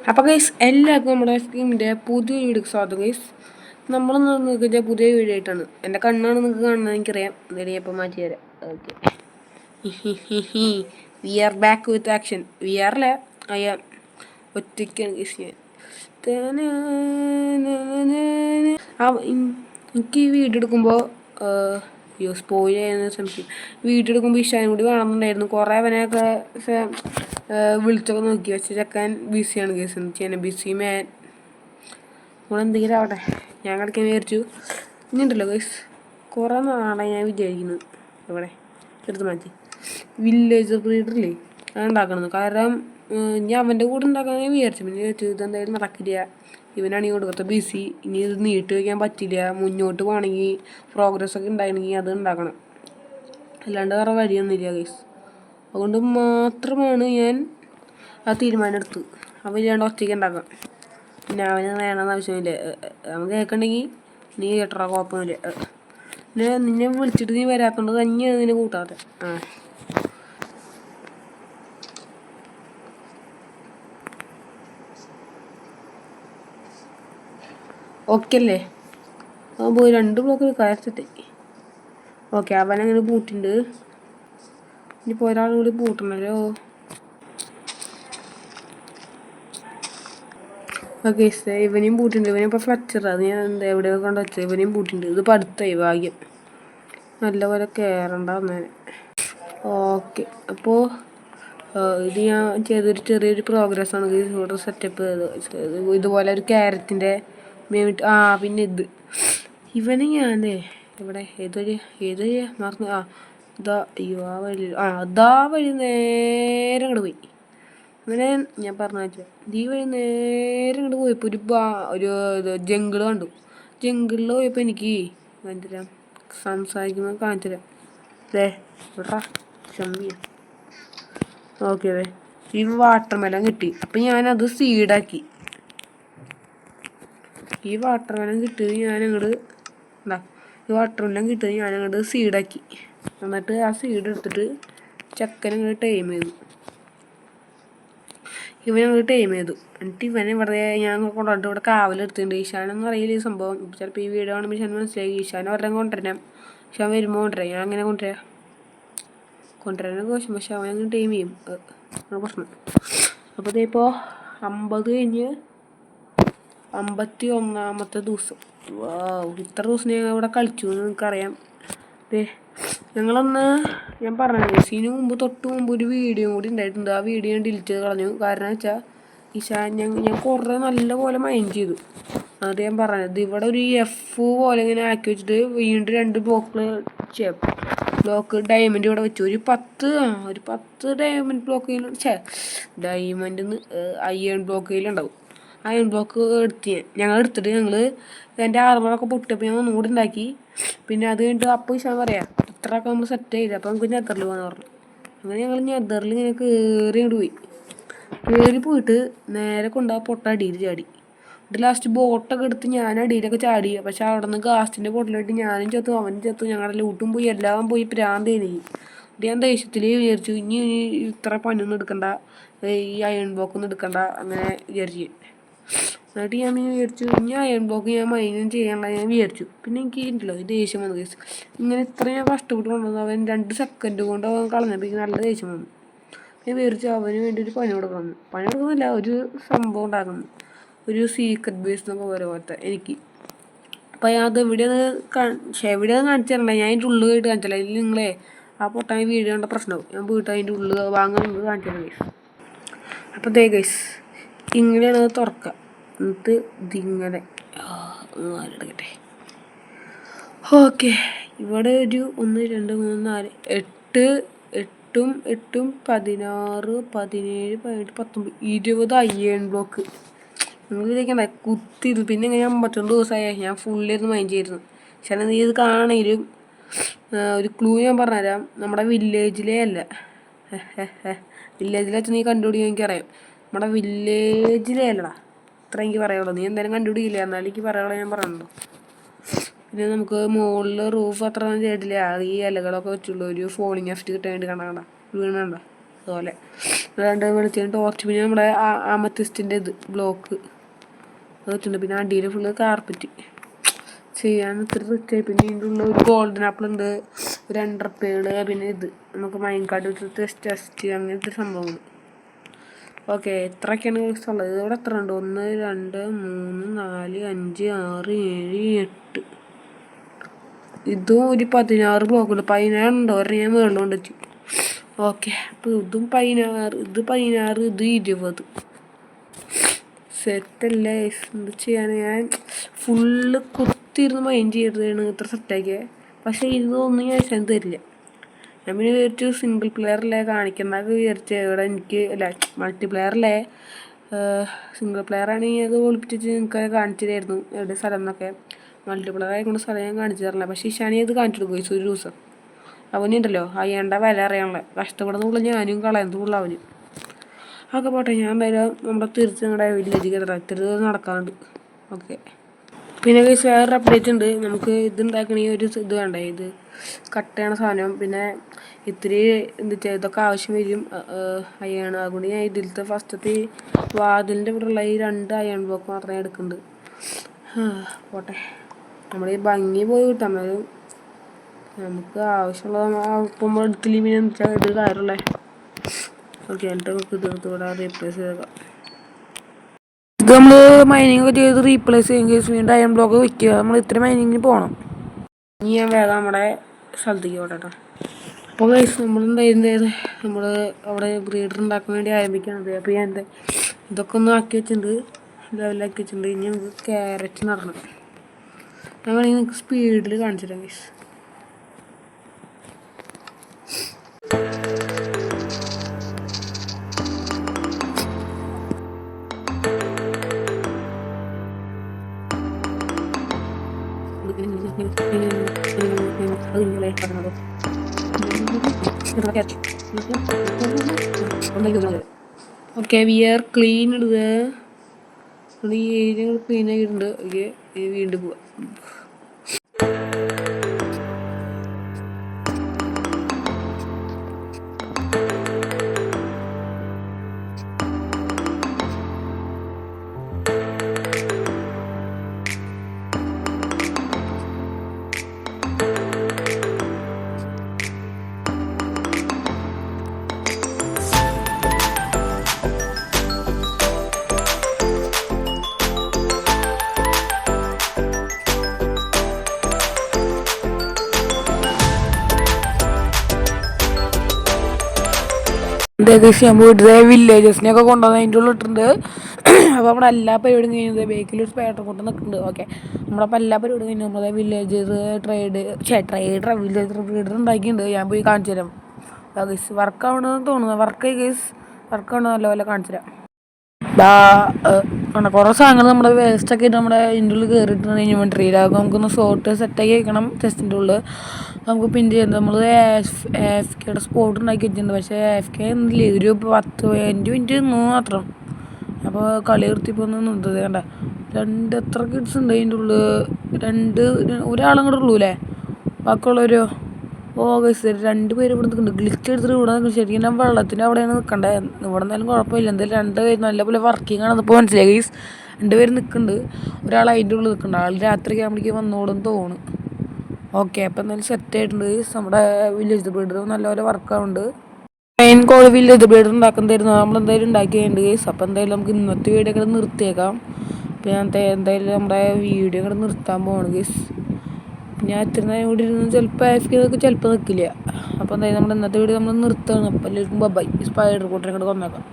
അപ്പോൾ ഗൈസ് എല്ലാവർക്കും നമ്മുടെ സ്കീമിൻ്റെ പുതിയ വീഡിയോക്ക് സ്വാഗതം ഗൈസ്. നമ്മൾ നോക്കിയ പുതിയ വീഡിയോ ആയിട്ടാണ്. എൻ്റെ കണ്ണാണ് നിങ്ങൾക്ക് കാണുന്നത് എനിക്കറിയാം. എന്തായാലും ഞാൻ ഇപ്പോൾ മാറ്റി തരാം. Okay, we are back with action. We ആറില്ല, അയ്യാം ഒറ്റയ്ക്കാണ് ഗൈസ് ഞാൻ. എനിക്ക് ഈ വീഡിയോ എടുക്കുമ്പോൾ സ്പോയിൽ ചെയ്യാൻ ശ്രമിക്കും. വീഡിയോ എടുക്കുമ്പോൾ ഇഷാനും കൂടി വേണമെന്നുണ്ടായിരുന്നു. കുറേ അവനെയൊക്കെ വിളിച്ചൊക്കെ നോക്കി വെച്ച് ചെക്കാൻ ബിസിയാണ് കേസ്. എന്ത് ചെയ്യാൻ, ബിസി മാൻ. നമ്മളെന്തെങ്കിലും ആവട്ടെ, ഞാൻ കളിക്കാൻ വിചാരിച്ചു. ഇനി ഉണ്ടല്ലോ കേസ്, കുറേ നാളായി ഞാൻ വിചാരിക്കുന്നു ഇവിടെ എടുത്ത് മാറ്റി വില്ലേജ് ബ്രീഡറില്ലേ അത് ഉണ്ടാക്കണമെന്ന്. കാരണം ഞാൻ അവൻ്റെ കൂടെ ഉണ്ടാക്കാൻ വിചാരിച്ചു. പിന്നെ വിചാരിച്ചു ഇതെന്തായാലും നടക്കില്ല, ഇവനാണെങ്കിൽ കൊടുക്കത്ത ബിസി. ഇനി ഇത് നീട്ടി വയ്ക്കാൻ പറ്റില്ല. മുന്നോട്ട് പോകണമെങ്കിൽ പ്രോഗ്രസ്സൊക്കെ ഉണ്ടായിരുന്നെങ്കിൽ അത് ഉണ്ടാക്കണം, അല്ലാണ്ട് വേറെ വഴിയൊന്നുമില്ല കേസ്. അതുകൊണ്ട് മാത്രമാണ് ഞാൻ ആ തീരുമാനം എടുത്തു. അവൻ ഇല്ലാണ്ട് ഒറ്റയ്ക്ക് ഉണ്ടാക്കാം. പിന്നെ അവന് വേണമെന്ന് ആവശ്യമില്ല. അവൻ കേൾക്കണമെങ്കിൽ നീ കേട്ടറ കുഴപ്പമില്ല. പിന്നെ നിന്നെ വിളിച്ചിട്ട് നീ വരാത്തോണ്ട് തന്നെയാണ് നിന്നെ കൂട്ടാതെ. ഓക്കെ അല്ലേ? അവൻ പോയി 2 ബ്ലോക്ക് കയറത്തിട്ടെ. ഓക്കെ, അവനങ്ങനെ പൂട്ടിണ്ട്. ഇനിയിപ്പോൾ ഒരാൾ കൂടി പൂട്ടണല്ലോ. ഓക്കെ, ഇവനെയും പൂട്ടിണ്ട്. ഇവനിപ്പോൾ ഫ്ലച്ചറാണ്. ഞാൻ എന്താ എവിടെയൊക്കെ കൊണ്ട് വെച്ചത്. ഇവനെയും പൂട്ടിണ്ട്. ഇതിപ്പോൾ അടുത്തായി ഭാഗ്യം. നല്ലപോലെ കയറണ്ട വന്നേനെ. ഓക്കെ, അപ്പോൾ ഇത് ഞാൻ ചെയ്തൊരു ചെറിയൊരു പ്രോഗ്രസ്സാണ് ഇവിടെ സെറ്റപ്പ് ചെയ്തത്. ഇതുപോലെ ഒരു ക്യാരറ്റിൻ്റെ പിന്നെ ഇവന് ഞാനേ ഇവിടെ ഏതൊരു മറന്നു. ഇതാ അയ്യോ ആ വഴി അതാ വഴി നേരെ അങ്ങോട്ട് പോയി. അങ്ങനെ ഞാൻ പറഞ്ഞു വെച്ചാൽ ഈ വഴി നേരെ അങ്ങോട്ട് പോയപ്പോൾ ഒരു ജംഗിൾ കണ്ടു. ജംഗിളിൽ പോയപ്പോൾ എനിക്ക് കാണിച്ചു സംസാരിക്കുമ്പോൾ കാണിച്ചു തരാം. ഇവിടെ ക്ഷമിയ. ഓക്കെ, ഈ വാട്ടർമെലൻ കിട്ടി. അപ്പം ഞാനത് സീഡാക്കി. ഈ വാട്ടർമെലൻ കിട്ടിയത് ഞാനങ്ങോട്ട് സീഡാക്കി. എന്നിട്ട് ആ സീഡ് എടുത്തിട്ട് ചക്കനങ്ങോട്ട് ടൈം ചെയ്തു. ഇവനങ്ങോട്ട് ടൈം ചെയ്തു. എന്നിട്ട് ഇവനെ ഇവിടെ ഞാൻ കൊണ്ടുവന്നിട്ട് ഇവിടെ കാവലെടുത്തിട്ടുണ്ട്. ഈശാനൊന്നും അറിയില്ല ഈ സംഭവം. ചിലപ്പോൾ ഈ വീഡിയോ കാണുമ്പോൾ ഈശാൻ മനസ്സിലായി. ഈശാനെ ഒരെണ്ണം കൊണ്ടുവരാം. ഈശാൻ വരുമ്പോൾ കൊണ്ടുവരാം. ഞാൻ അങ്ങനെ കൊണ്ടുവരാനൊക്കെ ആവശ്യം. പക്ഷെ അവനങ്ങനെ ടൈം ചെയ്യും പ്രശ്നം. അപ്പോൾ ഇതിപ്പോൾ 50 കഴിഞ്ഞ് 51ാമത്തെ ദിവസം. ഇത്ര ദിവസം ഞാൻ ഇവിടെ കളിച്ചു എന്ന് നിങ്ങൾക്കറിയാം. ഞങ്ങളന്ന് ഞാൻ പറഞ്ഞു ഇതിന് തൊട്ട് മുമ്പ് ഒരു വീഡിയോ കൂടി ഉണ്ടായിട്ടുണ്ട്. ആ വീഡിയോ ഞാൻ ഡിലീറ്റ് ചെയ്ത് കളഞ്ഞു. കാരണം വെച്ചാൽ ഞാൻ കുറേ നല്ല പോലെ മൈൻഡ് ചെയ്തു. അത് ഞാൻ പറഞ്ഞത് ഇവിടെ ഒരു എഫ് പോലെ ഇങ്ങനെ ആക്കി വെച്ചിട്ട് വീണ്ടും 2 ബ്ലോക്ക് ഡയമണ്ട് ഇവിടെ വെച്ചു. ഒരു 10 ഡയമണ്ട് ബ്ലോക്കിൽ ഡയമണ്ട് അയൺ ബ്ലോക്കിലുണ്ടാവും. അയൺ ബ്ലോക്ക് ഞങ്ങൾ എടുത്തിട്ട് എൻ്റെ ആർമറൊക്കെ പൊട്ടിയപ്പോൾ ഞാൻ ഒന്നും കൂടി ഉണ്ടാക്കി. പിന്നെ അത് കഴിഞ്ഞിട്ട് അപ്പോൾ ഈശാൻ പറയാം ഇത്രയൊക്കെ നമ്മൾ സെറ്റ് ചെയ്ത് അപ്പോൾ നമുക്ക് നെതറിൽ പോകാമെന്ന് പറഞ്ഞു. അങ്ങനെ ഞങ്ങൾ നെതറിൽ ഇങ്ങനെ കയറി പോയിട്ട് നേരെ കൊണ്ടുപോകാൻ പൊട്ട അടിയിൽ ചാടി. എന്നിട്ട് ലാസ്റ്റ് ബോട്ടൊക്കെ എടുത്ത് ഞാൻ അടിയിലൊക്കെ ചാടി. പക്ഷെ അവിടെ നിന്ന് ഗാസ്റ്റിൻ്റെ ബോട്ടിലായിട്ട് ഞാനും ചത്തു, അവനും ചത്തു. ഞങ്ങളുടെ ലൂട്ടും പോയി, എല്ലാം പോയി. പ്രാന്ത് എനിക്ക്. ഞാൻ ദേഷ്യത്തിൽ വിചാരിച്ചു ഇനി ഇത്ര പണിയൊന്നും എടുക്കണ്ട, ഈ അയൺ ബ്ലോക്കൊന്നും എടുക്കണ്ട അങ്ങനെ വിചാരിച്ചു. എന്നിട്ട് ഞാൻ വിചാരിച്ചു ഇനി അയൺ ബ്ലോക്ക് ഞാൻ മൈനും ചെയ്യണ്ട ഞാൻ വിചാരിച്ചു. പിന്നെ എനിക്ക് ഉണ്ടല്ലോ ഈ ദേഷ്യം വന്നു. ഇങ്ങനെ ഇത്ര ഞാൻ കഷ്ടപ്പെട്ട് കൊണ്ടുവന്നു അവൻ 2 സെക്കൻഡ് കൊണ്ട് അവൻ കളഞ്ഞപ്പോൾ എനിക്ക് നല്ല ദേഷ്യം വന്നു. ഞാൻ വിചാരിച്ചു അവന് വേണ്ടി ഒരു പണി കൊടുക്കുന്നില്ല, ഒരു സംഭവം ഉണ്ടാക്കുന്നു, ഒരു സീക്രട്ട് ബേസ് എന്നൊക്കെ പോലത്തെ എനിക്ക്. അപ്പം അത് എവിടെയാണ് കാണിച്ചു തരണ്ടേ? ഞാൻ അതിൻ്റെ ഉള്ളിൽ പോയിട്ട് കാണിച്ചില്ല. അതിൽ നിങ്ങളെ ആ പൊട്ടാൻ വീഡിയോ കണ്ട പ്രശ്നമാവും. ഞാൻ പോയിട്ട് അതിൻ്റെ ഉള്ളിൽ വാങ്ങാൻ കാണിച്ചു തരാം ഗൈസ്. അപ്പം ഗൈസ് ഇങ്ങനെയാണ് അത് തുറക്കുക. എന്നിട്ട് ഇതിങ്ങനെ എടുക്കട്ടെ. ഓക്കെ, ഇവിടെ ഒരു 1 2 3 4 8 8 16 17 18 19 20 അയ്യൺ ബ്ലോക്ക് നിങ്ങൾ വിചാരിക്കണ്ടേ കുത്തിയിരുന്നു. പിന്നെ ഇങ്ങനെ 51 ദിവസമായി ഞാൻ ഫുള്ളിരുന്ന് മൈൻഡ് ചെയ്തിരുന്നു. പക്ഷേ നീ ഇത് കാണുമെങ്കിലും ഒരു ക്ലൂ ഞാൻ പറഞ്ഞുതരാം. നമ്മുടെ വില്ലേജിലേ അല്ല, വില്ലേജിലെ വെച്ച് നീ കണ്ടുപിടിക്കാൻ എനിക്കറിയാം. നമ്മുടെ വില്ലേജിലേ അല്ലടാ, അത്ര എനിക്ക് പറയുള്ളൂ. നീ എന്തായാലും കണ്ടുപിടിക്കില്ല, എന്നാലും എനിക്ക് പറയാനുള്ളൂ ഞാൻ പറയുന്നുണ്ടോ. പിന്നെ നമുക്ക് മുകളിൽ റൂഫ് അത്ര ഒന്നും ചെയ്തിട്ടില്ല. ഈ ഇലകളൊക്കെ വെച്ചുള്ളൂ ഒരു ഫോളിങ് എഫക്റ്റ് കിട്ടാൻ വേണ്ടി. കണ്ട വീണണ്ട അതുപോലെ. രണ്ട് വെളിച്ചം ടോർച്ച്, പിന്നെ നമ്മുടെ അമത്തിസ്റ്റിൻ്റെ ഇത് ബ്ലോക്ക് അത് വെച്ചിട്ടുണ്ട്. പിന്നെ അടിയിൽ ഫുള്ള് കാർപ്പറ്റ് ചെയ്യാൻ ഇത്ര റിച്ചായി. പിന്നെ ഇതിൻ്റെ ഉള്ള ഒരു ഗോൾഡൻ ആപ്പിൾ ഉണ്ട്, ഒരു എൻഡർപേള്, പിന്നെ ഇത് നമുക്ക് മൈൻ കാർഡ് വെച്ചിട്ട് ടെസ്റ്റ് അങ്ങനത്തെ സംഭവങ്ങൾ. ഓക്കെ, ഇത്രയൊക്കെയാണ് ഉള്ളത്. ഇവിടെ എത്ര ഉണ്ട്? 1 2 3 4 5 6 7 8. ഇതും ഒരു 16 ബ്ലോക്ക് ഉണ്ട്. 16 ഉണ്ടോ? ഒരെണ്ണം ഞാൻ മുകളിൽ കൊണ്ടെത്തി. ഓക്കെ, അപ്പോൾ ഇതും 16, ഇത് 16, ഇത് 20. സെറ്റല്ലേ? എന്ത് ചെയ്യാൻ, ഞാൻ ഫുള്ള് കുത്തിയിരുന്ന് മൈൻഡ് ചെയ്തതാണ് ഇത്ര സെറ്റാക്കിയത്. പക്ഷേ ഇതൊന്നും ഞാൻ ശരി തരില്ല. ഞാൻ പിന്നെ വിചാരിച്ചു സിംഗിൾ പ്ലെയറല്ലേ കാണിക്കുന്നതൊക്കെ വിചാരിച്ചു. ഇവിടെ എനിക്ക് അല്ല മൾട്ടിപ്ലെയറല്ലേ, സിംഗിൾ പ്ലെയർ ആണെങ്കിൽ അത് ഒളിപ്പിച്ചിട്ട് നിങ്ങൾക്ക് കാണിച്ചു തരായിരുന്നു എവിടെ സ്ഥലം എന്നൊക്കെ. മൾട്ടിപ്ലെയർ ആയിക്കൊണ്ട് സ്ഥലം ഞാൻ കാണിച്ചു തരില്ല. പക്ഷേ ഇഷാനി അത് കാണിച്ചു കൊടുക്കും ഒരു ദിവസം. അവനുണ്ടല്ലോ അയ്യാണ്ട വില അറിയാനുള്ള കഷ്ടപ്പെടുന്നുള്ള ഞാനും കളയുന്നതുള്ള അവന്. അതൊക്കെ പോട്ടെ, ഞാൻ എന്തായാലും നമ്മുടെ തിരിച്ച് ഞങ്ങളുടെ വില്ലേജിൽ ഇത്തിരി നടക്കാറുണ്ട്. ഓക്കെ, പിന്നെ വേറൊരു അപ്ഡേറ്റ് ഉണ്ട്. നമുക്ക് ഇത് ഉണ്ടാക്കണമെങ്കിൽ ഒരു ഇത് വേണ്ടേ, ഇത് കട്ട് ചെയ്യണ സാധനം. പിന്നെ ഇത്തിരി എന്താ വെച്ചാൽ ഇതൊക്കെ ആവശ്യം വരും അയ്യാണ്. അതുകൊണ്ട് ഞാൻ ഇതിലത്തെ ഫസ്റ്റത്തെ വാതിലിൻ്റെ ഇവിടെയുള്ള ഈ 2 അയൺ ബ്ലോക്ക് മാത്രമേ എടുക്കുന്നുണ്ട്. പോട്ടെ, നമ്മൾ ഈ ഭംഗി പോയി കിട്ടാൻ എന്നാലും നമുക്ക് ആവശ്യമുള്ള ഒപ്പം എടുക്കില്ല. പിന്നെ എന്താ വെച്ചാൽ ഇത് കാര്യമുള്ളേ. ഓക്കെ, എന്നിട്ട് നമുക്ക് ഇതെടുത്ത് ഇവിടെ റീപ്ലേസ് ചെയ്തേക്കാം. ഇത് നമ്മൾ മൈനിങ് ഒക്കെ ചെയ്ത് റീപ്ലേസ് ചെയ്യുമെങ്കിൽ വീണ്ടും അയൺ ബ്ലോക്ക് വയ്ക്കുക. നമ്മൾ ഇത്ര മൈനിങ്ങിന് പോകണം. ഇനി ഞാൻ വേഗം നമ്മുടെ സ്ഥലത്തേക്ക് പോട്ടെ കേട്ടോ. അപ്പോൾ നമ്മളെന്തായിരുന്നു നമ്മൾ അവിടെ ബ്രീഡർ ഉണ്ടാക്കാൻ വേണ്ടി ആരംഭിക്കുന്നത്. അപ്പോൾ ഞാൻ ഇതൊക്കെ ഒന്ന് ആക്കി വെച്ചിട്ടുണ്ട്, ലെവലാക്കി വെച്ചിട്ടുണ്ട്. ഇനി നമുക്ക് ക്യാരറ്റ് നടണം. ഞാൻ വേണമെങ്കിൽ നിങ്ങൾക്ക് സ്പീഡിൽ കാണിച്ചു തരാം guys. Okay, we are clean ഇടുക. ഈ ഏരിയ ക്ലീൻ ആക്കിയിട്ടുണ്ട്. ഓക്കെ, വീണ്ടും പോവാം. ഏകദേശം വീട്ടിലെ വില്ലേജസിനെയൊക്കെ കൊണ്ടുവന്ന് അതിൻ്റെ ഉള്ളിൽ ഇട്ടിട്ടുണ്ട്. അപ്പോൾ നമ്മുടെ എല്ലാ പരിപാടിയും കഴിഞ്ഞത് ബേക്കിലൊരു സ്പേട്ടർ കൊണ്ട് നിൽക്കുന്നുണ്ട്. ഓക്കെ, നമ്മളപ്പോൾ എല്ലാ പരിപാടിയും കഴിഞ്ഞു. നമ്മളെ വില്ലേജസ് വില്ലേജർ ബ്രീഡർ ഉണ്ടാക്കിയിട്ടുണ്ട്. ഞാൻ പോയി കാണിച്ചു തരാം ഗൈസ്. വർക്കാവണമെന്ന് തോന്നുന്നു. വർക്കാവണമെന്ന് നല്ലപോലെ കാണിച്ചു തരാം. കുറേ സാധനങ്ങൾ നമ്മുടെ വേസ്റ്റൊക്കെ ആയിട്ട് നമ്മുടെ ഇതിൻ്റെ ഉള്ളിൽ കയറിയിട്ടുണ്ട്. ഇൻവെൻട്രിയിലാകും. നമുക്കൊന്ന് സോർട്ട് സെറ്റാക്കി വയ്ക്കണം ചെസ്റ്റിൻ്റെ ഉള്ളിൽ. നമുക്ക് പിൻ ചെയ്യുന്നത് നമ്മൾ AFKയുടെ സ്പോട്ട് ഉണ്ടാക്കി വെച്ചിട്ടുണ്ട്. പക്ഷേ AFK ഒന്നുമില്ല, ഒരു 10-15 മിനിറ്റ് മാത്രം. അപ്പോൾ കളി നിർത്തിയപ്പോൾ ഒന്ന് നിർത്തത് കണ്ട. 2 എത്ര കിഡ്സ് ഉണ്ട് അതിൻ്റെ ഉള്ളിൽ? ഒരാളും കൂടെ ഉള്ളൂ അല്ലേ? ബാക്കിയുള്ളവരോ? ഗൈസ് 2 പേര് ഇവിടെ നിൽക്കുന്നുണ്ട്. ഗ്ലിച്ച് എടുത്തിട്ട് ഇവിടെ നിൽക്കും. ശരിക്കും ഞാൻ വെള്ളത്തിൻ്റെ അവിടെയാണ് നിൽക്കണ്ടേ. ഇവിടെ നിന്നാലും കുഴപ്പമില്ല. എന്തായാലും 2 പേര് നല്ലപോലെ വർക്കിംഗ് ആണെന്ന് ഇപ്പോൾ മനസ്സിലായി ഗൈസ്. 2 പേര് നിൽക്കുന്നുണ്ട്. ഒരാൾ അതിൻ്റെ ഉള്ളിൽ നിൽക്കുന്നുണ്ട്. ആൾ രാത്രി ആകുമ്പോഴേക്ക് വന്നോളും തോന്നുന്നു. ഓക്കെ, അപ്പോൾ എന്തായാലും സെറ്റായിട്ടുണ്ട് ഗൈസ്. നമ്മുടെ വില്ലേജ് ബ്രീഡർ നല്ലപോലെ വർക്കാവുന്നുണ്ട്. മെയിൻ കോൾ വില്ലേജ് ബ്രീഡർ ഉണ്ടാക്കുന്നതായിരുന്നു. നമ്മളെന്തായാലും ഉണ്ടാക്കിയിട്ടുണ്ട് ഗൈസ്. അപ്പോൾ എന്തായാലും നമുക്ക് ഇന്നത്തെ വീഡിയോ ഒക്കെ നിർത്തിയേക്കാം. അപ്പോൾ ഞാൻ എന്തായാലും നമ്മുടെ വീഡിയോ കൂടെ നിർത്താൻ പോവാണ് ഗൈസ്. ഞാൻ ഇത്ര നേരം കൂടി ഇരുന്ന് ചിലപ്പോൾ AFK ചിലപ്പോൾ നിൽക്കില്ല. അപ്പോൾ എന്തായാലും നമ്മുടെ ഇന്നത്തെ വീഡിയോ നമ്മൾ നിർത്തുകയാണ്. അപ്പോൾ എല്ലാവർക്കും ബൈ. സ്പൈഡർ കൂട്ടരെ കൂടെ കൊന്നേക്കാം.